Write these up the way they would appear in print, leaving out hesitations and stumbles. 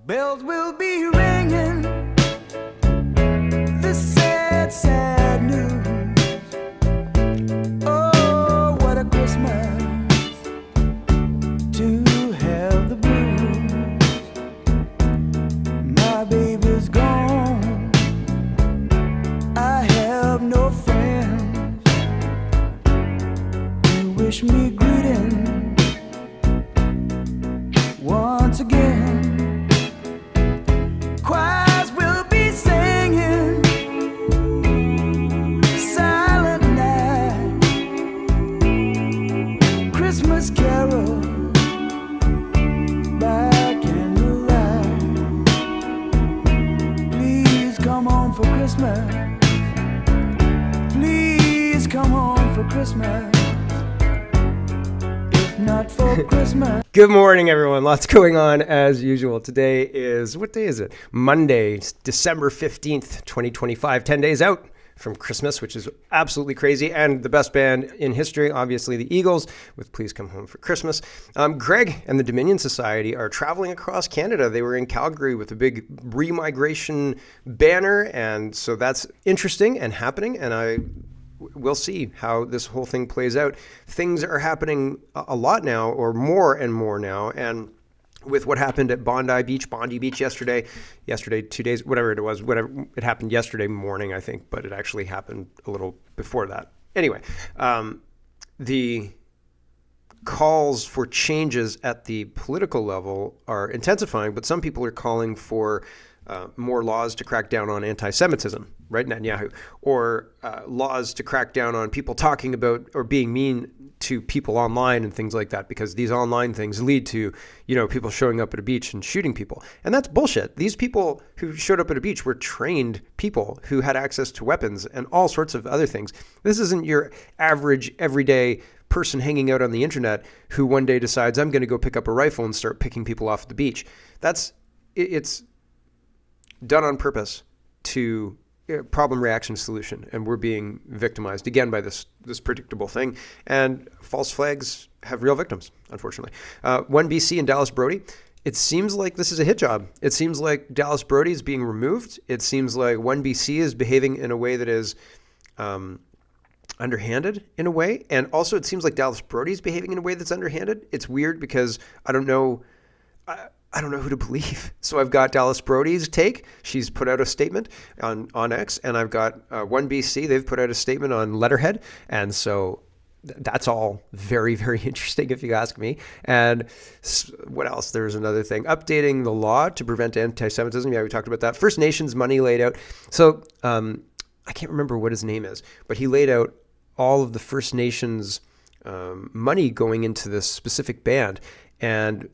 Bells will be ringing, the sad, sad news. Oh, what a Christmas to have the blues. My baby's gone, I have no friends to wish me greeting once again. Choirs will be singing Silent Night, Christmas carol by candlelight. Please come home for Christmas. Please come home for Christmas. If not for Christmas. Good morning, everyone. Lots going on as usual. Today is, what day is it? Monday, December 15th, 2025. 10 days out from Christmas, which is absolutely crazy. And the best band in history, obviously the Eagles, with Please Come Home for Christmas. Greg and the Dominion Society are traveling across Canada. They were in Calgary with a big remigration banner. And so that's interesting and happening. And we'll see how this whole thing plays out. Things are happening a lot now, or more and more now. And with what happened at Bondi Beach yesterday, 2 days, whatever it happened yesterday morning, I think, but it actually happened a little before that. Anyway, the calls for changes at the political level are intensifying, but some people are calling for more laws to crack down on anti-Semitism, right, Netanyahu, or laws to crack down on people talking about or being mean to people online and things like that, because these online things lead to, people showing up at a beach and shooting people. And that's bullshit. These people who showed up at a beach were trained people who had access to weapons and all sorts of other things. This isn't your average, everyday person hanging out on the internet who one day decides, I'm going to go pick up a rifle and start picking people off at the beach. It's done on purpose to problem reaction solution, and we're being victimized again by this predictable thing. And false flags have real victims, unfortunately. 1BC and Dallas Brody. It seems like this is a hit job. It seems like Dallas Brody is being removed. It seems like 1BC is behaving in a way that is underhanded in a way, and also it seems like Dallas Brody is behaving in a way that's underhanded. It's weird because I don't know who to believe. So I've got Dallas Brody's take. She's put out a statement on X, and I've got 1BC. They've put out a statement on Letterhead. And so that's all very, very interesting if you ask me. And what else? There's another thing. Updating the law to prevent anti-Semitism. Yeah, we talked about that. First Nations money laid out. So I can't remember what his name is, but he laid out all of the First Nations money going into this specific band, and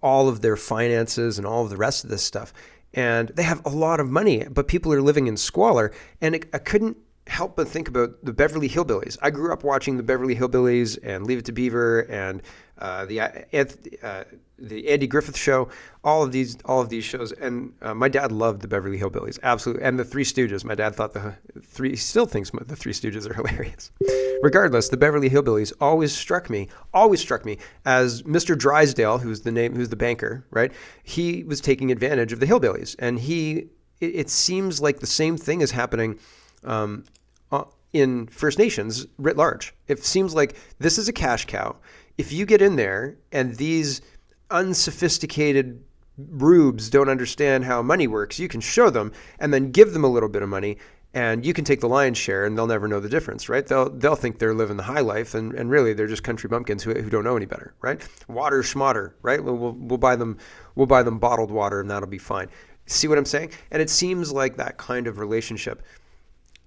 all of their finances and all of the rest of this stuff. And they have a lot of money, but people are living in squalor. And I couldn't help but think about the Beverly Hillbillies. I grew up watching the Beverly Hillbillies and Leave It to Beaver and the Andy Griffith Show, all of these shows. And my dad loved the Beverly Hillbillies, absolutely. And the Three Stooges. My dad thought still thinks the Three Stooges are hilarious. Regardless, the Beverly Hillbillies always struck me as Mr. Drysdale, who's the banker, right? He was taking advantage of the hillbillies. And it seems like the same thing is happening in First Nations writ large. It seems like this is a cash cow. If you get in there and these unsophisticated rubes don't understand how money works, you can show them and then give them a little bit of money, and you can take the lion's share, and they'll never know the difference, right? They'll think they're living the high life, and really they're just country bumpkins who don't know any better, right? Water schmotter, right? We'll buy them bottled water, and that'll be fine. See what I'm saying? And it seems like that kind of relationship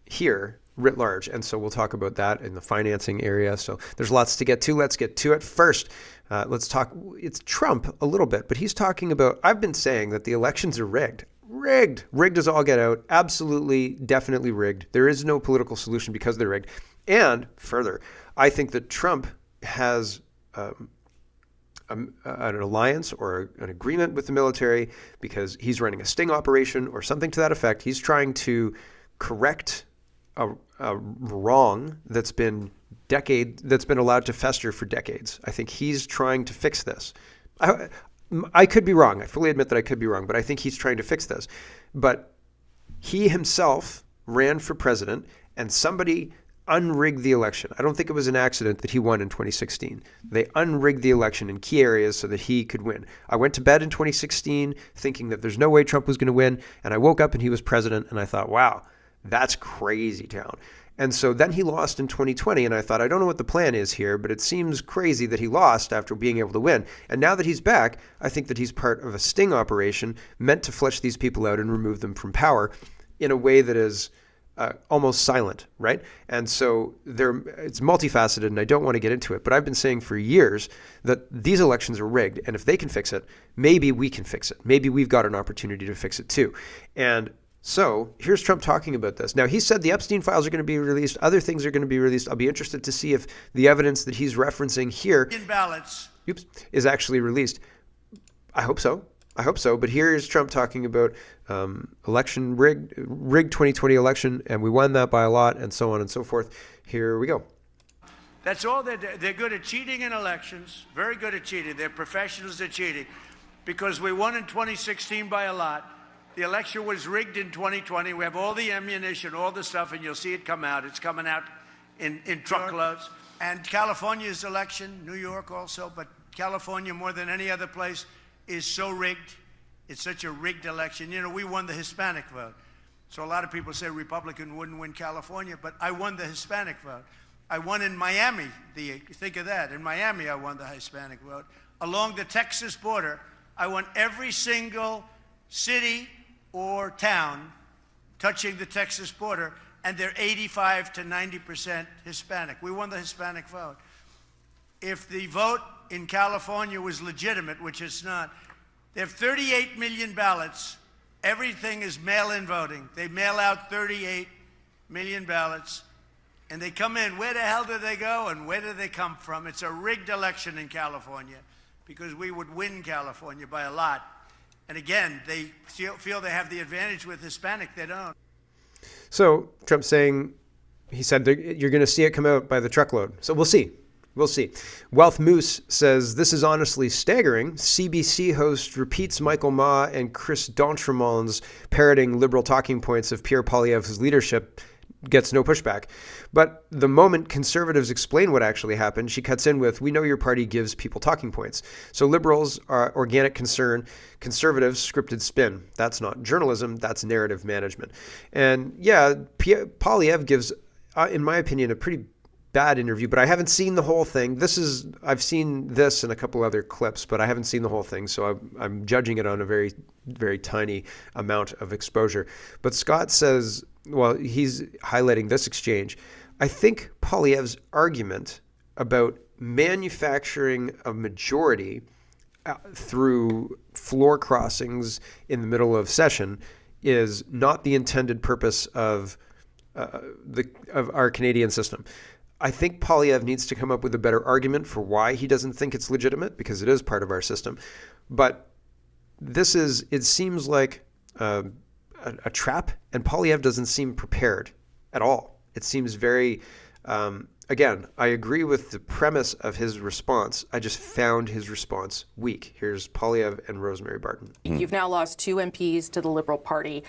here writ large. And so we'll talk about that in the financing area. So there's lots to get to. Let's get to it. First, let's talk, it's Trump a little bit, but he's talking about, I've been saying that the elections are rigged. Rigged as all get out. Absolutely, definitely rigged. There is no political solution because they're rigged. And further, I think that Trump has an alliance or an agreement with the military because he's running a sting operation or something to that effect. He's trying to correct a wrong that's been allowed to fester for decades. I think he's trying to fix this. I could be wrong. I fully admit that I could be wrong, but I think he's trying to fix this. But he himself ran for president, and somebody unrigged the election. I don't think it was an accident that he won in 2016. They unrigged the election in key areas so that he could win. I went to bed in 2016 thinking that there's no way Trump was going to win, and I woke up and he was president, and I thought, wow, that's crazy town. And so then he lost in 2020, and I thought, I don't know what the plan is here, but it seems crazy that he lost after being able to win. And now that he's back, I think that he's part of a sting operation meant to flush these people out and remove them from power in a way that is almost silent, right? And so it's multifaceted, and I don't want to get into it, but I've been saying for years that these elections are rigged, and if they can fix it, maybe we can fix it. Maybe we've got an opportunity to fix it too. And so here's Trump talking about this. Now, he said the Epstein files are going to be released. Other things are going to be released. I'll be interested to see if the evidence that he's referencing here is actually released. I hope so. But here is Trump talking about election rigged 2020 election, and we won that by a lot, and so on and so forth. Here we go. That's all they're good at cheating in elections, very good at cheating. They're professionals at cheating because we won in 2016 by a lot. The election was rigged in 2020. We have all the ammunition, all the stuff, and you'll see it come out. It's coming out in truckloads. And California's election, New York also, but California more than any other place is so rigged. It's such a rigged election. You know, we won the Hispanic vote. So a lot of people say Republican wouldn't win California, but I won the Hispanic vote. I won in Miami. Think of that. In Miami, I won the Hispanic vote. Along the Texas border, I won every single city or town touching the Texas border, and they're 85 to 90% Hispanic. We won the Hispanic vote. If the vote in California was legitimate, which it's not, they have 38 million ballots. Everything is mail-in voting. They mail out 38 million ballots, and they come in. Where the hell do they go, and where do they come from? It's a rigged election in California because we would win California by a lot. And again, they feel they have the advantage with Hispanic. They don't. So Trump's saying, he said you're going to see it come out by the truckload. So we'll see. We'll see. Wealth Moose says, this is honestly staggering. CBC host repeats Michael Ma and Chris D'Entremond's parroting liberal talking points of Pierre Poilievre's leadership gets no pushback. But the moment conservatives explain what actually happened, she cuts in with, we know your party gives people talking points. So liberals are organic concern, conservatives scripted spin. That's not journalism, that's narrative management. And yeah, Poilievre gives, in my opinion, a pretty bad interview, but I haven't seen the whole thing. I've seen this and a couple other clips, but I haven't seen the whole thing, so I'm judging it on a very, very tiny amount of exposure. But Scott says, well, he's highlighting this exchange. I think Poilievre's argument about manufacturing a majority through floor crossings in the middle of session is not the intended purpose of our Canadian system. I think Poilievre needs to come up with a better argument for why he doesn't think it's legitimate, because it is part of our system. But it seems like a trap, and Poilievre doesn't seem prepared at all. It seems very, again, I agree with the premise of his response. I just found his response weak. Here's Poilievre and Rosemary Barton. You've now lost 2 MPs to the Liberal Party.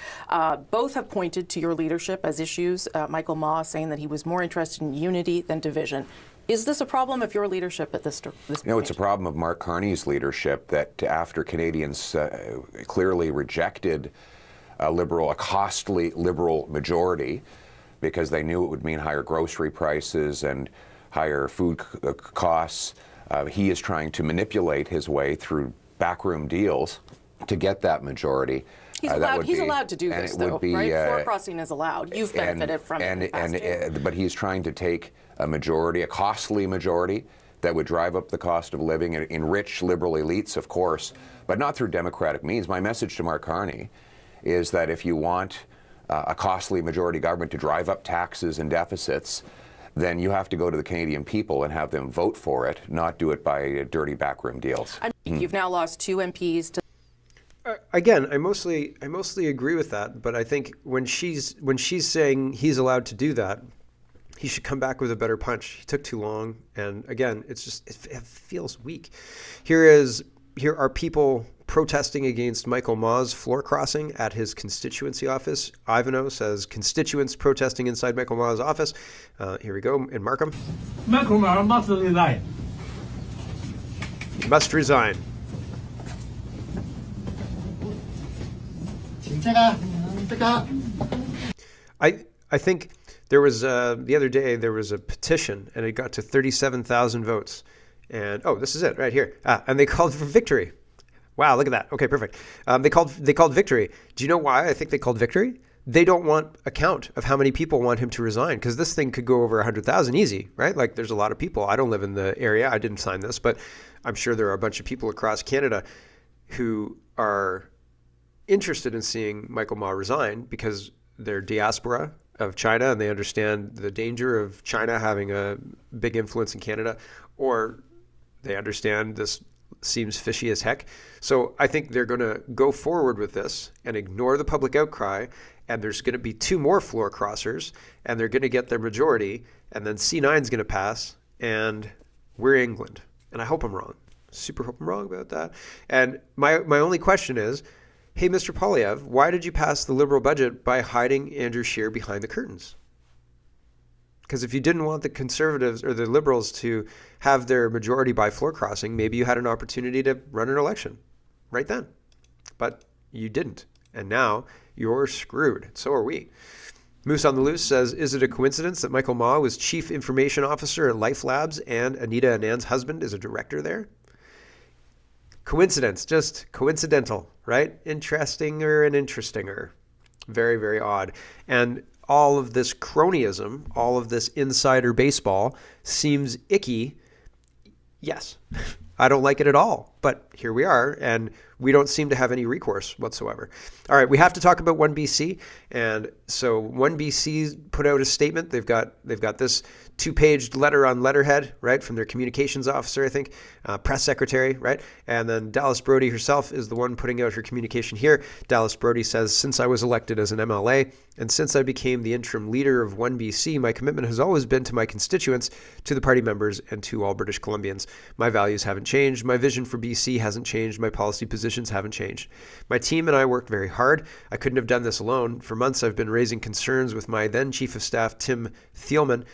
Both have pointed to your leadership as issues. Michael Ma saying that he was more interested in unity than division. Is this a problem of your leadership at this point? No, it's a problem of Mark Carney's leadership that after Canadians clearly rejected a costly Liberal majority, because they knew it would mean higher grocery prices and higher food costs. He is trying to manipulate his way through backroom deals to get that majority. He's allowed to do this, though, right? Floor crossing is allowed. You've benefited from it. But he's trying to take a costly majority that would drive up the cost of living and enrich liberal elites, of course, but not through democratic means. My message to Mark Carney is that if you want a costly majority government to drive up taxes and deficits, then you have to go to the Canadian people and have them vote for it, not do it by dirty backroom deals. You've now lost 2 MPs to... Again, I mostly agree with that, but I think when she's saying he's allowed to do that, he should come back with a better punch. He took too long, and again, it feels weak. Here is here are people protesting against Michael Maw's floor crossing at his constituency office. Ivano says constituents protesting inside Michael Maw's office. Here we go in Markham. Michael Ma must resign. Must resign. I think there was the other day there was a petition and it got to 37,000 votes. And this is it right here. And they called for victory. Wow, look at that. Okay, perfect. They called victory. Do you know why I think they called victory? They don't want a count of how many people want him to resign, because this thing could go over 100,000 easy, right? Like, there's a lot of people. I don't live in the area. I didn't sign this, but I'm sure there are a bunch of people across Canada who are interested in seeing Michael Ma resign because they're diaspora of China and they understand the danger of China having a big influence in Canada, or they understand this seems fishy as heck. So I think they're going to go forward with this and ignore the public outcry, and there's going to be 2 more floor crossers, and they're going to get their majority, and then C9 is going to pass, and we're England. And I hope I'm wrong. Super hope I'm wrong about that. And my only question is, hey, Mr. Poilievre, why did you pass the Liberal budget by hiding Andrew Scheer behind the curtains? Because if you didn't want the Conservatives or the Liberals to have their majority by floor crossing, maybe you had an opportunity to run an election right then. But you didn't. And now you're screwed. So are we. Moose on the Loose says, is it a coincidence that Michael Ma was Chief Information Officer at Life Labs and Anita Anand's husband is a director there? Coincidence, just coincidental, right? Interestinger and interestinger. Very, very odd. And all of this cronyism, all of this insider baseball seems icky. Yes, I don't like it at all, but here we are, and we don't seem to have any recourse whatsoever. All right, we have to talk about 1BC, and so 1BC put out a statement. They've got this 2-page letter on letterhead, right, from their communications officer, I think, press secretary, right, and then Dallas Brody herself is the one putting out her communication here. Dallas Brody says, since I was elected as an MLA and since I became the interim leader of 1BC, my commitment has always been to my constituents, to the party members, and to all British Columbians. My values haven't changed. My vision for BC hasn't changed. My policy positions haven't changed. My team and I worked very hard. I couldn't have done this alone. For months, I've been raising concerns with my then Chief of Staff, Tim Thielman,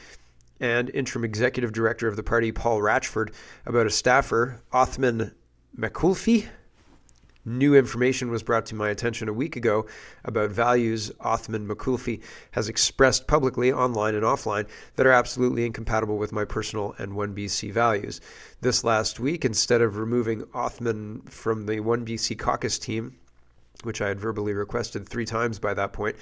and interim executive director of the party, Paul Ratchford, about a staffer, Othman Makulfi. New information was brought to my attention a week ago about values Othman Makulfi has expressed publicly, online and offline, that are absolutely incompatible with my personal and 1BC values. This last week, instead of removing Othman from the 1BC caucus team, which I had verbally requested 3 times by that point,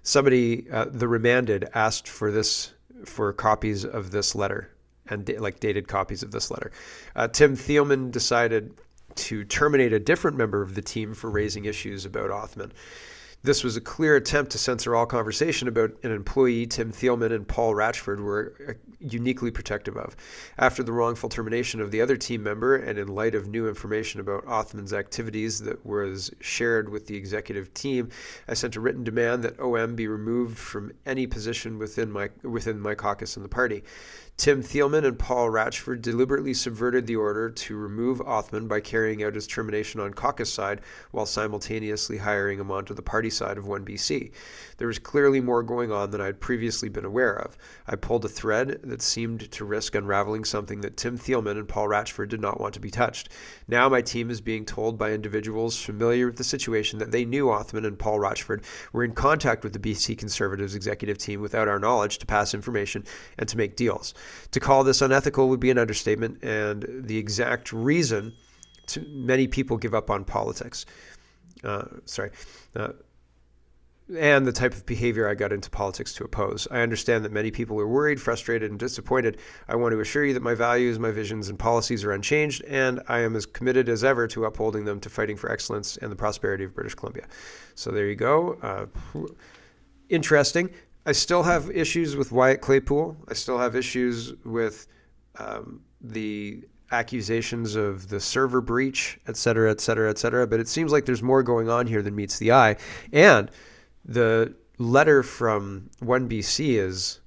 somebody, the remanded, asked for copies of this letter and dated copies of this letter. Tim Thielman decided to terminate a different member of the team for raising issues about Othman. This was a clear attempt to censor all conversation about an employee Tim Thielman and Paul Ratchford were uniquely protective of. After the wrongful termination of the other team member, and in light of new information about Othman's activities that was shared with the executive team, I sent a written demand that OM be removed from any position within my caucus in the party. Tim Thielman and Paul Ratchford deliberately subverted the order to remove Othman by carrying out his termination on caucus side while simultaneously hiring him onto the party side of 1BC. There was clearly more going on than I had previously been aware of. I pulled a thread that seemed to risk unraveling something that Tim Thielman and Paul Ratchford did not want to be touched. Now my team is being told by individuals familiar with the situation that they knew Othman and Paul Ratchford were in contact with the BC Conservatives executive team without our knowledge to pass information and to make deals. To call this unethical would be an understatement, and the exact reason many people give up on politics. And the type of behavior I got into politics to oppose. I understand that many people are worried, frustrated, and disappointed. I want to assure you that my values, my visions, and policies are unchanged, and I am as committed as ever to upholding them, to fighting for excellence and the prosperity of British Columbia. So there you go. Interesting. I still have issues with Wyatt Claypool. I still have issues with the accusations of the server breach, et cetera, et cetera, et cetera. But it seems like there's more going on here than meets the eye. And the letter from 1BC is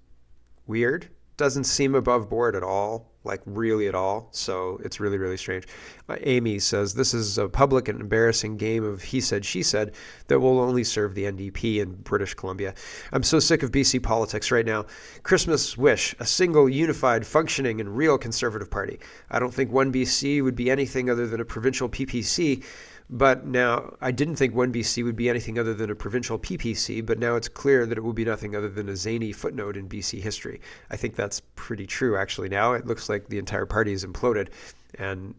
weird. Doesn't seem above board at all. like really at all. So it's really, really strange. Amy says, this is a public and embarrassing game of he said, she said that will only serve the NDP in British Columbia. I'm so sick of BC politics right now. Christmas wish, a single, unified, functioning, and real Conservative Party. I don't think One BC would be anything other than a provincial PPC. But now, I didn't think One BC would be anything other than a provincial PPC, but now it's clear that it will be nothing other than a zany footnote in BC history. I think that's pretty true, actually, now. It looks like the entire party is imploded. And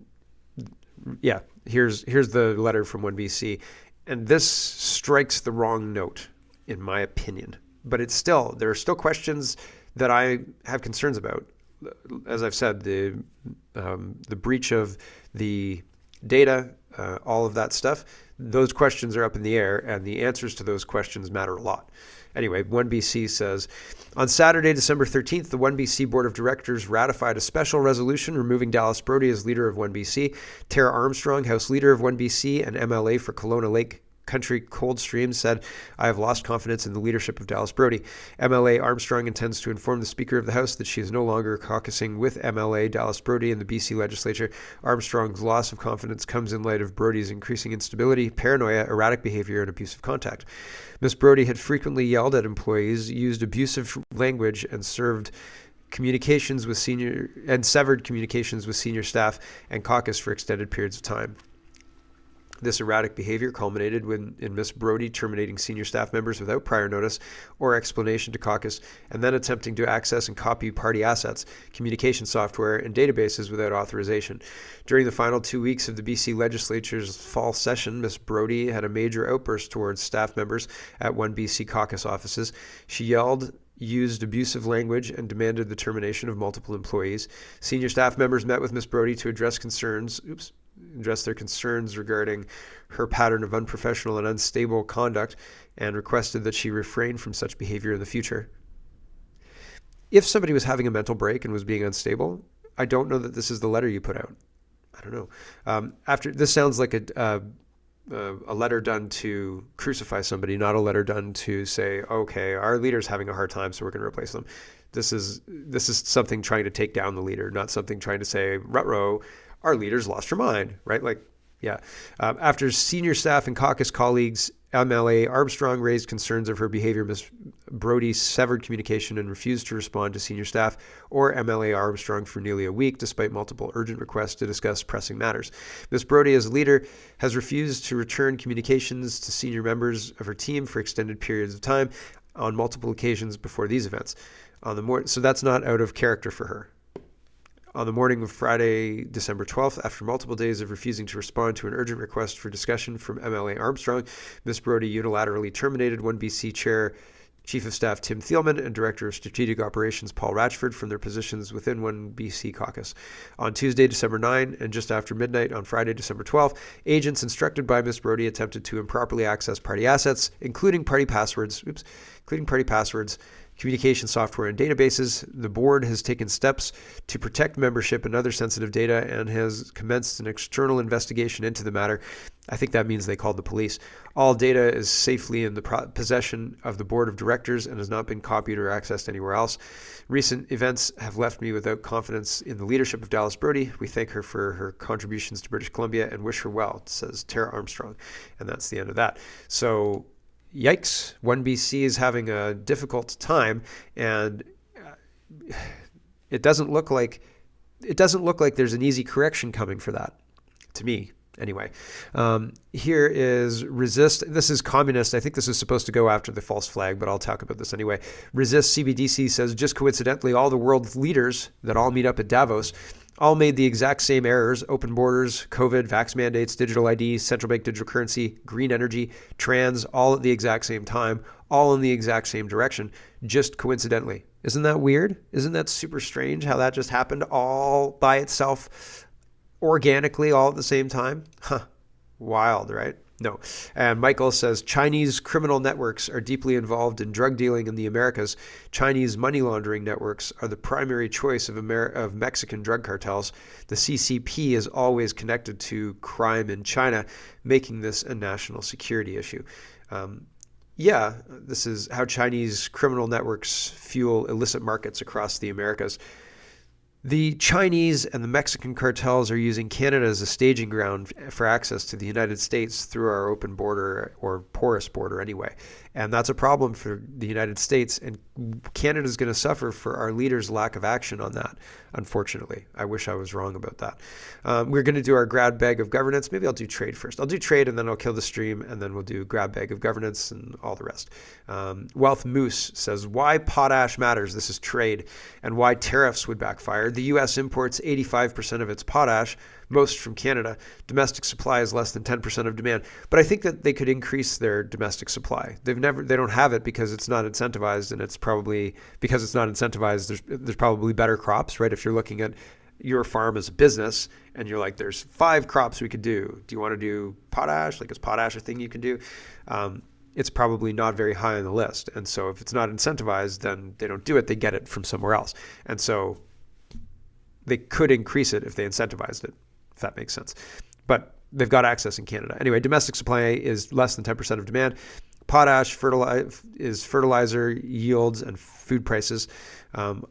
yeah, here's the letter from One BC. And this strikes the wrong note, in my opinion. But there are still questions that I have concerns about. As I've said, the breach of the data, all of that stuff, those questions are up in the air, and the answers to those questions matter a lot. Anyway, 1BC says, on Saturday, December 13th, the 1BC Board of Directors ratified a special resolution removing Dallas Brody as leader of 1BC. Tara Armstrong, House Leader of 1BC and MLA for Kelowna Lake Country Coldstream, said, I have lost confidence in the leadership of Dallas Brody. MLA Armstrong intends to inform the Speaker of the House that she is no longer caucusing with MLA Dallas Brody in the BC legislature. Armstrong's loss of confidence comes in light of Brody's increasing instability, paranoia, erratic behavior, and abusive contact. Ms. Brody had frequently yelled at employees, used abusive language, and severed communications with senior staff and caucus for extended periods of time. This erratic behavior culminated in Ms. Brody terminating senior staff members without prior notice or explanation to caucus, and then attempting to access and copy party assets, communication software, and databases without authorization. During the final 2 weeks of the BC legislature's fall session, Ms. Brody had a major outburst towards staff members at 1BC caucus offices. She yelled, used abusive language, and demanded the termination of multiple employees. Senior staff members met with Ms. Brody to address their concerns regarding her pattern of unprofessional and unstable conduct, and requested that she refrain from such behavior in the future. If somebody was having a mental break and was being unstable, I don't know that this is the letter you put out. I don't know. This sounds like a letter done to crucify somebody, not a letter done to say, okay, our leader's having a hard time, so we're going to replace them. This is something trying to take down the leader, not something trying to say, ruh-roh, our leader's lost her mind, right? Like, yeah. After senior staff and caucus colleagues, MLA Armstrong raised concerns of her behavior, Ms. Brody severed communication and refused to respond to senior staff or MLA Armstrong for nearly a week, despite multiple urgent requests to discuss pressing matters. Ms. Brody, as leader, has refused to return communications to senior members of her team for extended periods of time on multiple occasions before these events. So that's not out of character for her. On the morning of Friday, December 12th, after multiple days of refusing to respond to an urgent request for discussion from MLA Armstrong, Ms. Brody unilaterally terminated 1BC Chair, Chief of Staff Tim Thielman, and Director of Strategic Operations Paul Ratchford from their positions within 1BC caucus. On Tuesday, December 9, and just after midnight on Friday, December 12, agents instructed by Ms. Brody attempted to improperly access party assets, including party passwords, communication software, and databases. The board has taken steps to protect membership and other sensitive data and has commenced an external investigation into the matter. I think that means they called the police. All data is safely in the possession of the board of directors and has not been copied or accessed anywhere else. Recent events have left me without confidence in the leadership of Dallas Brody. We thank her for her contributions to British Columbia and wish her well, says Tara Armstrong. And that's the end of that. So, yikes, 1BC is having a difficult time, and it doesn't look like there's an easy correction coming for that, to me. Anyway, here is Resist. This is communist. I think this is supposed to go after the false flag, but I'll talk about this anyway. Resist CBDC says, just coincidentally, all the world leaders that all meet up at Davos all made the exact same errors: open borders, COVID, vax mandates, digital ID, central bank digital currency, green energy, trans, all at the exact same time, all in the exact same direction, just coincidentally. Isn't that weird? Isn't that super strange how that just happened all by itself, organically, all at the same time? Huh. Wild, right? No. And Michael says, Chinese criminal networks are deeply involved in drug dealing in the Americas. Chinese money laundering networks are the primary choice of Mexican drug cartels. The CCP is always connected to crime in China, making this a national security issue. This is how Chinese criminal networks fuel illicit markets across the Americas. The Chinese and the Mexican cartels are using Canada as a staging ground for access to the United States through our open border, or porous border anyway. And that's a problem for the United States. And Canada is going to suffer for our leaders' lack of action on that, unfortunately. I wish I was wrong about that. We're going to do our grab bag of governance. Maybe I'll do trade first. I'll do trade and then I'll kill the stream, and then we'll do grab bag of governance and all the rest. Wealth Moose says, why potash matters. This is trade, and why tariffs would backfire. The U.S. imports 85% of its potash, most from Canada. Domestic supply is less than 10% of demand. But I think that they could increase their domestic supply. They don't have it because it's not incentivized, and it's probably because it's not incentivized. There's probably better crops, right? If you're looking at your farm as a business and you're like, there's 5 crops we could do. Do you want to do potash? Like, is potash a thing you can do? It's probably not very high on the list. And so if it's not incentivized, then they don't do it. They get it from somewhere else. And so they could increase it if they incentivized it, if that makes sense. But they've got access in Canada. Anyway, domestic supply is less than 10% of demand. Potash is fertilizer yields and food prices.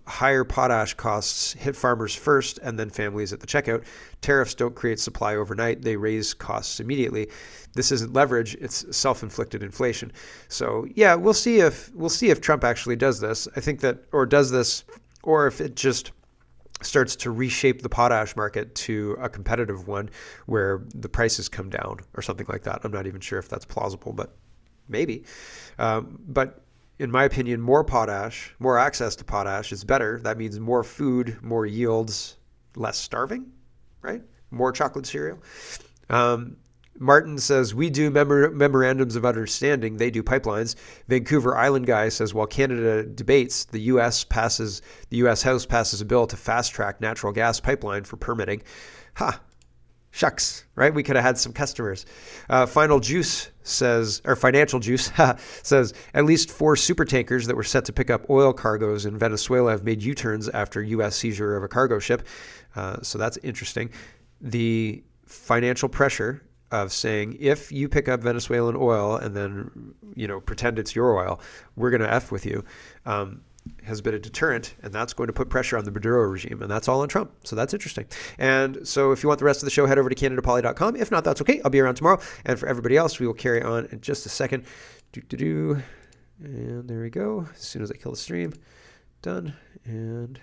Higher potash costs hit farmers first and then families at the checkout. Tariffs don't create supply overnight. They raise costs immediately. This isn't leverage. It's self-inflicted inflation. So yeah, we'll see if Trump actually does this. I think that, or if it just starts to reshape the potash market to a competitive one where the prices come down or something like that. I'm not even sure if that's plausible, but maybe. But in my opinion, more potash, more access to potash is better. That means more food, more yields, less starving, right? More chocolate cereal. Martin says, we do memorandums of understanding. They do pipelines. Vancouver Island guy says, while Canada debates, the U.S. House passes a bill to fast track natural gas pipeline for permitting. Shucks, right? We could have had some customers. Financial Juice says, at least 4 super tankers that were set to pick up oil cargoes in Venezuela have made U-turns after U.S. seizure of a cargo ship. So that's interesting. The financial pressure of saying, if you pick up Venezuelan oil and then, pretend it's your oil, we're going to F with you, has been a deterrent, and that's going to put pressure on the Maduro regime, and that's all on Trump. So that's interesting. And so if you want the rest of the show, head over to CanadaPoly.com. If not, that's okay. I'll be around tomorrow. And for everybody else, we will carry on in just a second. And there we go. As soon as I kill the stream. Done. And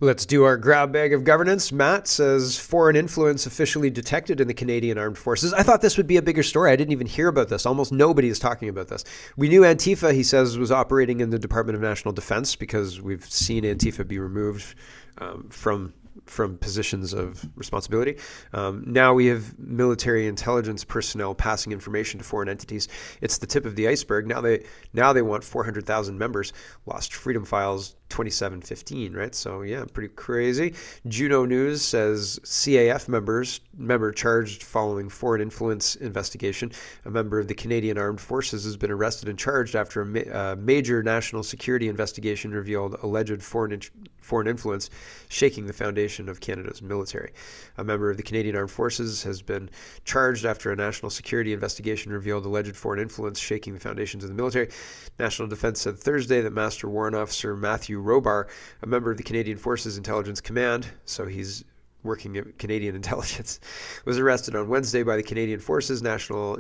let's do our grab bag of governance. Matt says, foreign influence officially detected in the Canadian Armed Forces. I thought this would be a bigger story. I didn't even hear about this. Almost nobody is talking about this. We knew Antifa, he says, was operating in the Department of National Defense because we've seen Antifa be removed from positions of responsibility. Now we have military intelligence personnel passing information to foreign entities. It's the tip of the iceberg. Now they want 400,000 members. Lost Freedom Files 2715, right? So yeah, pretty crazy. Juno News says CAF member charged following foreign influence investigation. A member of the Canadian Armed Forces has been arrested and charged after a major national security investigation revealed alleged foreign influence shaking the foundation of Canada's military. A member of the Canadian Armed Forces has been charged after a national security investigation revealed alleged foreign influence shaking the foundations of the military. National Defense said Thursday that Master Warrant Officer Matthew Robar, a member of the Canadian Forces Intelligence Command, so he's working at Canadian intelligence, was arrested on Wednesday by the Canadian Forces National